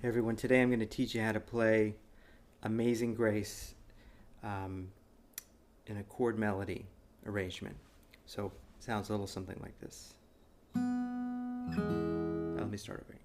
Hey everyone, today I'm going to teach you how to play Amazing Grace in a chord melody arrangement. So it sounds a little something like this. Let me start over again.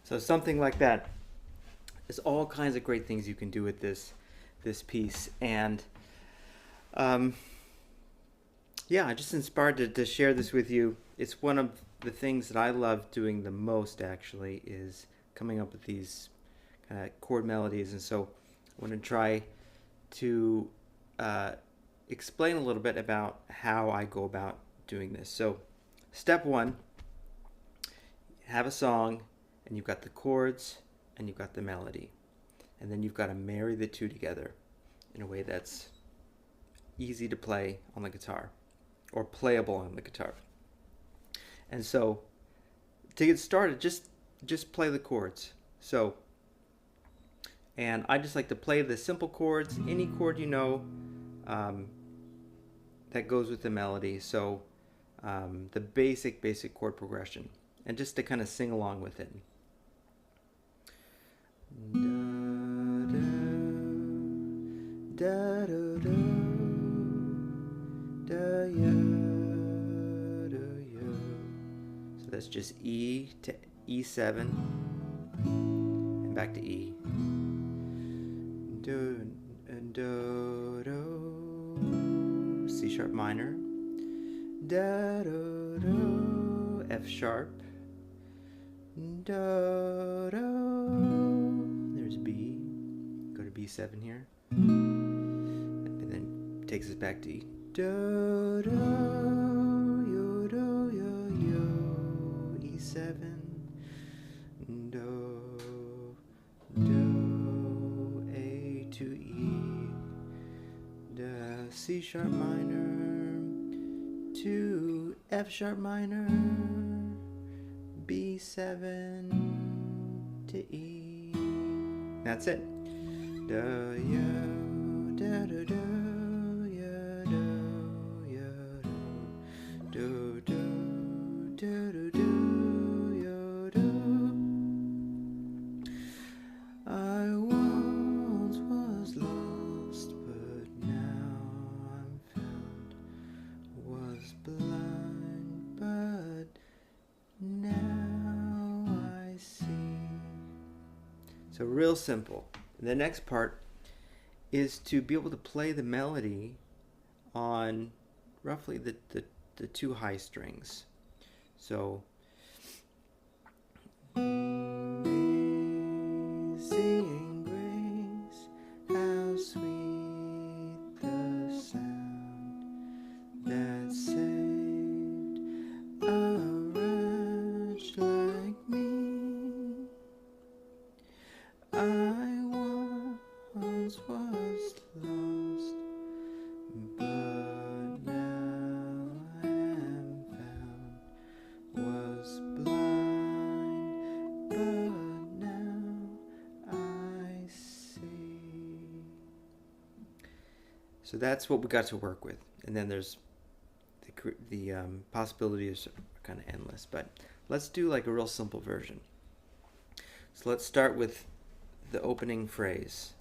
So something like that. There's all kinds of great things you can do with this piece, and yeah, I'm just inspired to share this with you. It's one of the things that I love doing the most, actually, is coming up with these kind of chord melodies, and so I want to try to explain a little bit about how I go about doing this. So, step one, have a song, and you've got the chords, and you've got the melody. And then you've got to marry the two together in a way that's easy to play on the guitar, or playable on the guitar. And so, to get started, just play the chords. So, and I just like to play the simple chords, any chord you know that goes with the melody. So, the basic chord progression, and just to kind of sing along with it. Da, da, da, da, da, ya, da, ya. So that's just E to E7 and back to E. Do and do, do, C sharp minor, da, do, do, F sharp, do, do. There's B. Go to B7 here, and then takes us back to E. Do, do, yo, do, yo, yo, E7, do, do, A to E, da, C sharp minor, to F sharp minor, B7 to E. That's it. Da, ya, da, da, da. Do, do, do, do, do, yo, do. I once was lost, but now I'm found. Was blind, but now I see. So real simple. The next part is to be able to play the melody on roughly the two high strings. So Amazing grace, how sweet the sound that saved a wretch like me. I So that's what we got to work with. And then there's the possibilities are kind of endless. But let's do like a real simple version. So let's start with the opening phrase.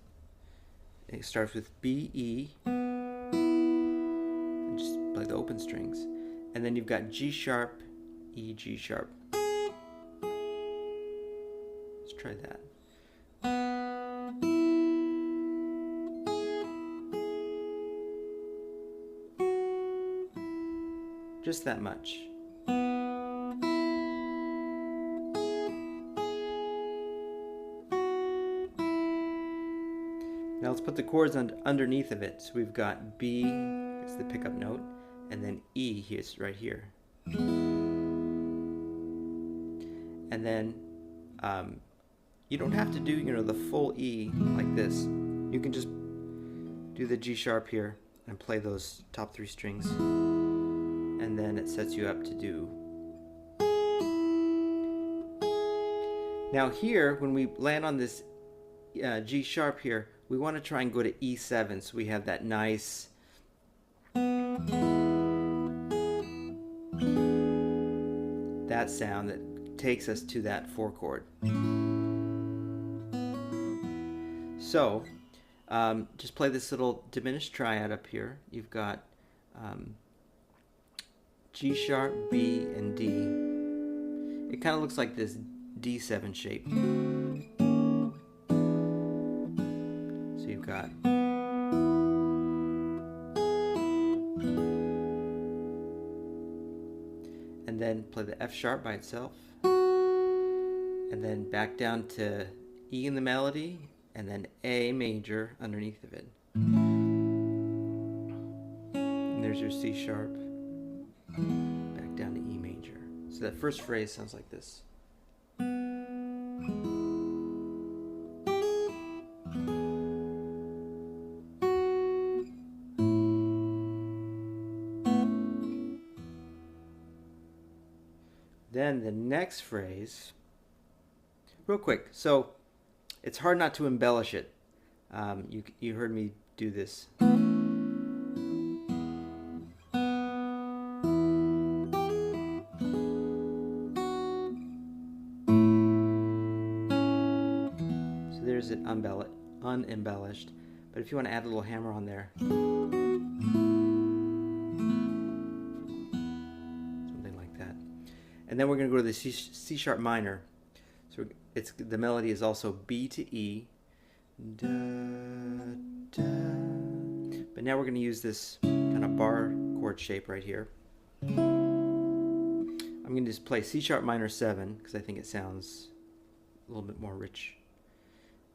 It starts with B, E, and just play the open strings. And then you've got G sharp, E, G sharp. Let's try that. Just that much. Now let's put the chords underneath of it. So we've got B, it's the pickup note, and then E, here's right here. And then you don't have to do, the full E like this. You can just do the G sharp here and play those top 3 strings. And then it sets you up to do. Now here, when we land on this G sharp here, we want to try and go to E7, so we have that nice that sound that takes us to that 4 chord. So just play this little diminished triad up here. You've got G sharp, B, and D. It kind of looks like this D7 shape. So you've got and then play the F sharp by itself, and then back down to E in the melody, and then A major underneath of it. And there's your C sharp, back down to E major. So that first phrase sounds like this. Then the next phrase, real quick, so it's hard not to embellish it. You heard me do this. So there's it unembellished, but if you want to add a little hammer on there, and then we're going to go to the C sharp minor. So the melody is also B to E. Da, da. But now we're going to use this kind of bar chord shape right here. I'm going to just play C sharp minor 7 because I think it sounds a little bit more rich.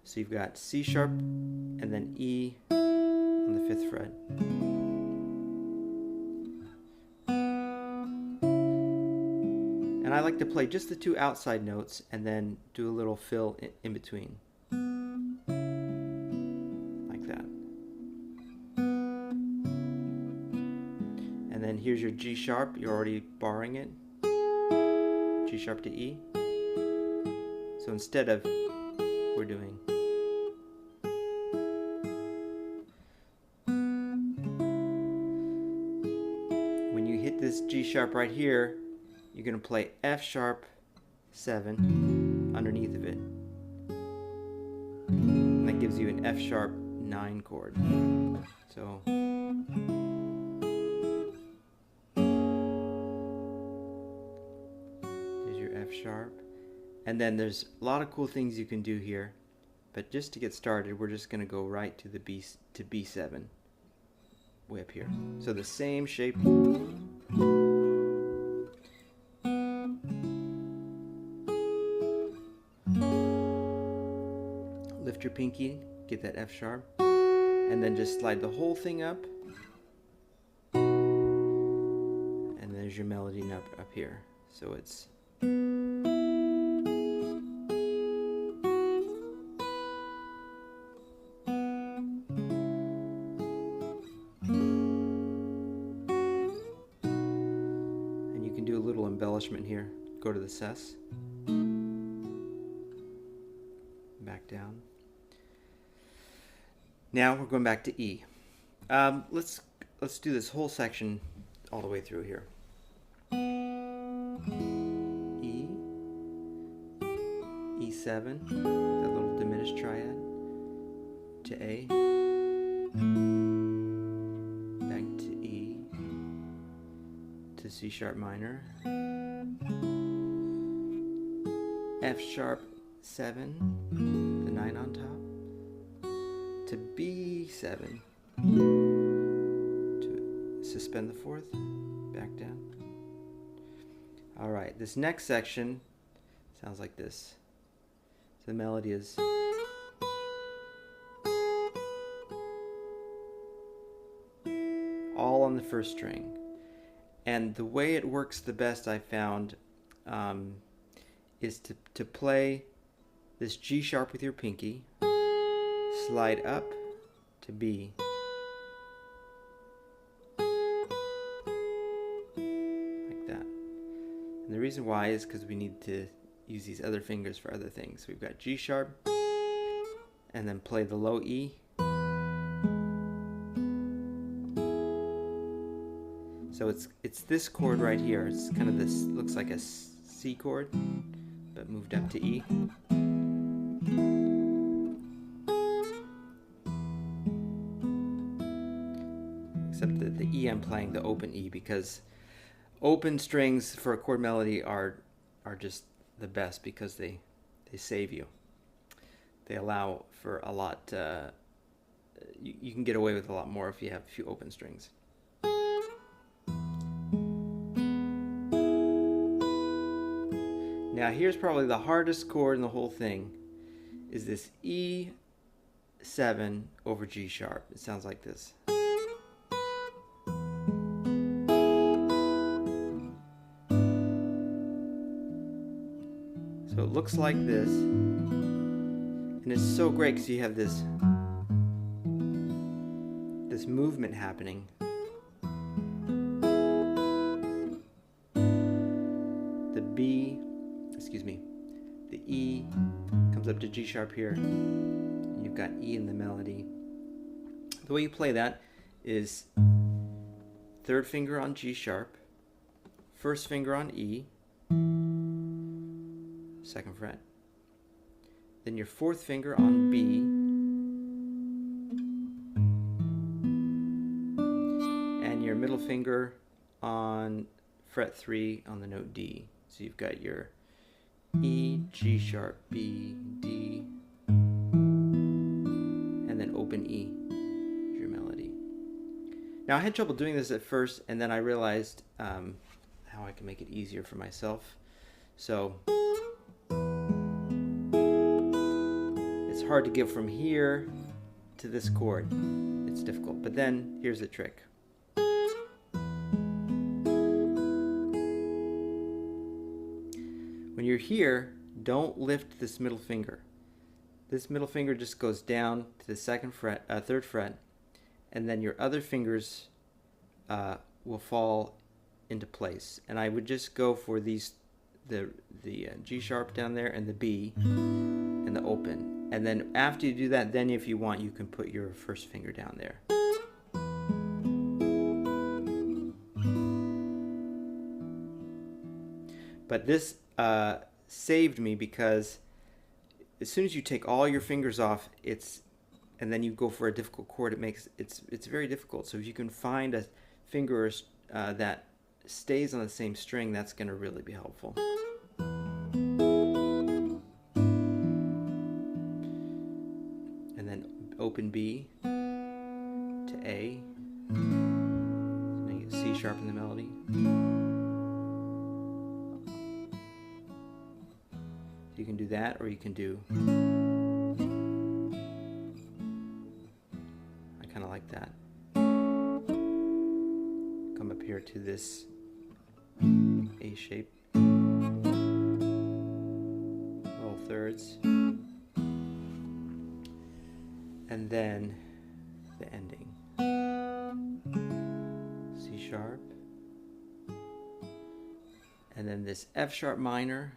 So you've got C sharp and then E on the 5th fret. And I like to play just the 2 outside notes and then do a little fill in between. Like that. And then here's your G sharp. You're already barring it. G sharp to E. So instead of, we're doing. When you hit this G sharp right here, you're going to play F sharp 7 underneath of it. And that gives you an F sharp 9 chord. So there's your F sharp. And then there's a lot of cool things you can do here. But just to get started, we're just going to go right to the B7. Way up here. So the same shape. Lift your pinky, get that F sharp, and then just slide the whole thing up, and there's your melody up here. So it's and you can do a little embellishment here. Go to the sus, back down. Now we're going back to E. Let's do this whole section all the way through here. E, E7, that little diminished triad, to A, back to E, to C sharp minor, F sharp 7, the 9 on top, to B7, to suspend the 4th, back down. Alright, this next section sounds like this. So the melody is all on the first string. And the way it works the best, I found, is to play this G sharp with your pinky, slide up to B, like that. And the reason why is because we need to use these other fingers for other things. We've got G sharp, and then play the low E. So it's this chord right here. It's kind of this, looks like a C chord, but moved up to E. Except that the E I'm playing the open E, because open strings for a chord melody are just the best, because they save you. They allow for a lot. You can get away with a lot more if you have a few open strings. Now here's probably the hardest chord in the whole thing, is this E7 over G sharp. It sounds like this. So it looks like this, and it's so great because you have this movement happening. The E comes up to G sharp here. You've got E in the melody. The way you play that is third finger on G sharp, first finger on E, second fret, then your fourth finger on B, and your middle finger on fret 3 on the note D. So you've got your E, G sharp, B, D, and then open E is your melody. Now I had trouble doing this at first, and then I realized how I can make it easier for myself. So it's hard to get from here to this chord. It's difficult, but then here's the trick. When you're here, don't lift this middle finger. This middle finger just goes down to the third fret, and then your other fingers will fall into place. And I would just go for the G sharp down there, and the B, and the open. And then after you do that, then if you want, you can put your first finger down there. But this saved me, because as soon as you take all your fingers off, and then you go for a difficult chord, it's very difficult. So if you can find a finger that stays on the same string, that's going to really be helpful. And then open B to A, and then you get C sharp in the melody. You can do that, or you can do, I kind of like that. Come up here to this A shape, little thirds, and then the ending. C sharp, and then this F sharp minor,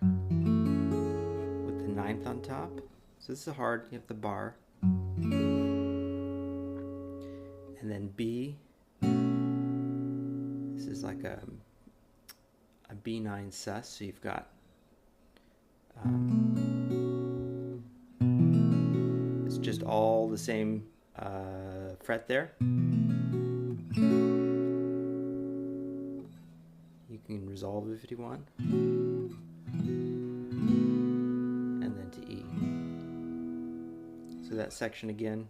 9th on top. So this is hard, you have the bar. And and then B. This is like a B9 sus, so you've got it's just all the same fret there. You can resolve it if you want. And then to E. So that section again.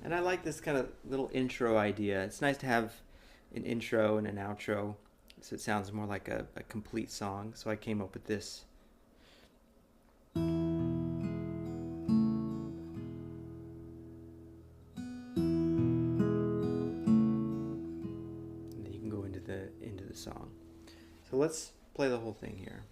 And I like this kind of little intro idea. It's nice to have an intro and an outro, so it sounds more like a complete song. So I came up with this. And then you can go into the song. So let's play the whole thing here.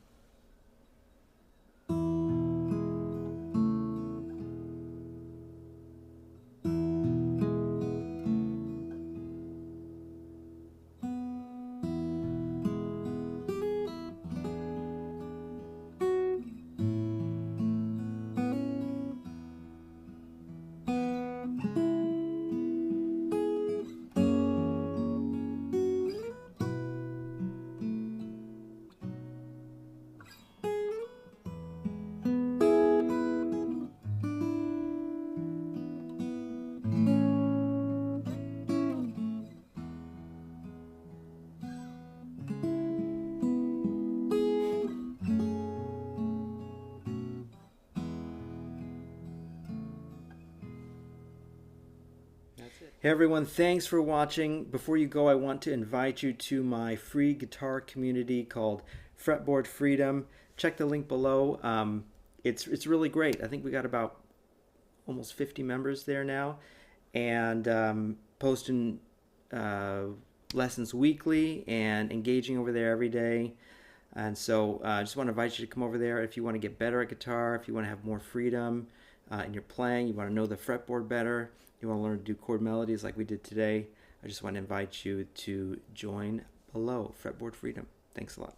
Hey everyone, thanks for watching. Before you go, I want to invite you to my free guitar community called Fretboard Freedom. Check the link below. It's really great. I think we got about almost 50 members there now, and posting lessons weekly and engaging over there every day. And so I just want to invite you to come over there if you want to get better at guitar, if you want to have more freedom in your playing, you want to know the fretboard better, you want to learn to do chord melodies like we did today. I just want to invite you to join below Fretboard Freedom. Thanks a lot.